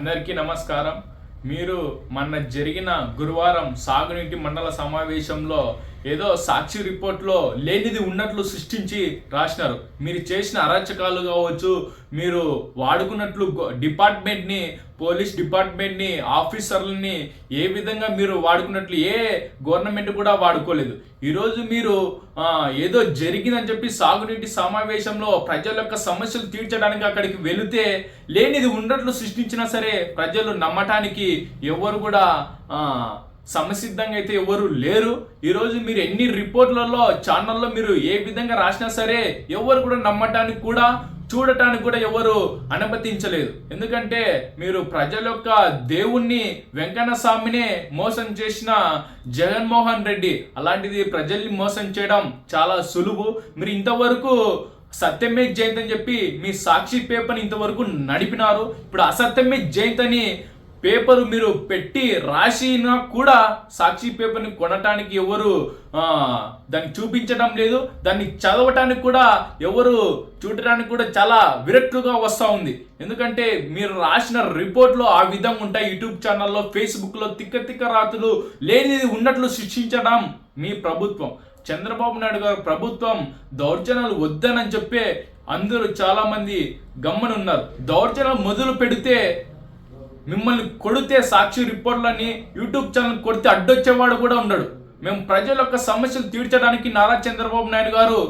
అందరికీ నమస్కారం. మీరు మొన్న జరిగిన గురువారం సాగునీటి మండల సమావేశంలో ఏదో సాక్షి రిపోర్ట్లో లేనిది ఉన్నట్లు సృష్టించి రాసినారు. మీరు చేసిన అరాచకాలు కావచ్చు, మీరు వాడుకున్నట్లు డిపార్ట్మెంట్ని, పోలీస్ డిపార్ట్మెంట్ని, ఆఫీసర్లని ఏ విధంగా మీరు వాడుకున్నట్లు ఏ గవర్నమెంట్ కూడా వాడుకోలేదు. ఈరోజు మీరు ఏదో జరిగిందని చెప్పి సాగునీటి సమావేశంలో ప్రజల యొక్క సమస్యలు తీర్చడానికి అక్కడికి వెళితే లేనిది ఉన్నట్లు సృష్టించినా సరే ప్రజలు నమ్మటానికి ఎవరు కూడా సమసిద్ధంగా అయితే ఎవరు లేరు. ఈరోజు మీరు ఎన్ని రిపోర్ట్లలో ఛానల్లో మీరు ఏ విధంగా రాసినా సరే ఎవరు కూడా నమ్మటానికి కూడా చూడటానికి కూడా ఎవరు అనుమతించలేదు. ఎందుకంటే మీరు ప్రజల యొక్క దేవుణ్ణి వెంకన్న స్వామినే మోసం చేసిన జగన్మోహన్ రెడ్డి, అలాంటిది ప్రజల్ని మోసం చేయడం చాలా సులువు. మీరు ఇంతవరకు సత్యమే జయంతి అని చెప్పి మీ సాక్షి పేపర్ని ఇంతవరకు నడిపినారు. ఇప్పుడు అసత్యమే జయంతి అని పేపర్ మీరు పెట్టి రాసినా కూడా సాక్షి పేపర్ని కొనటానికి ఎవరు దాన్ని చూపించడం లేదు. దాన్ని చదవటానికి కూడా ఎవరు చూడటానికి కూడా చాలా విరక్తుగా వస్తూ ఉంది. ఎందుకంటే మీరు రాసిన రిపోర్ట్లో ఆ విధంగా ఉంటాయి. యూట్యూబ్ ఛానల్లో, ఫేస్బుక్లో తిక్క రాతులు లేనిది ఉన్నట్లు సృష్టించడం మీ ప్రభుత్వం. చంద్రబాబు నాయుడు గారు ప్రభుత్వం దౌర్జన్యాలు వద్దనని చెప్పే అందరూ చాలా మంది గమ్మనున్నారు. దౌర్జన్యాలు మొదలు పెడితే మిమ్మల్ని కొడితే సాక్షి రిపోర్ట్లని యూట్యూబ్ ఛానల్ కొడితే అడ్డొచ్చేవాడు కూడా ఉండడు. మేము ప్రజల యొక్క సమస్యలు తీర్చడానికి నారా చంద్రబాబు నాయుడు గారు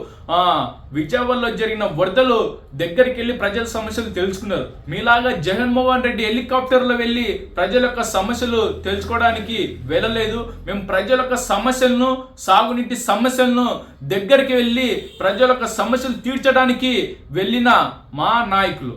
విజయవాడలో జరిగిన వరదలు దగ్గరికి వెళ్ళి ప్రజల సమస్యలు తెలుసుకున్నారు. మీలాగా జగన్మోహన్ రెడ్డి హెలికాప్టర్లో వెళ్ళి ప్రజల యొక్క సమస్యలు తెలుసుకోవడానికి వెళ్ళలేదు. మేము ప్రజల యొక్క సమస్యలను, సాగునీటి సమస్యలను దగ్గరికి వెళ్ళి ప్రజల యొక్క సమస్యలు తీర్చడానికి వెళ్ళిన మా నాయకులు.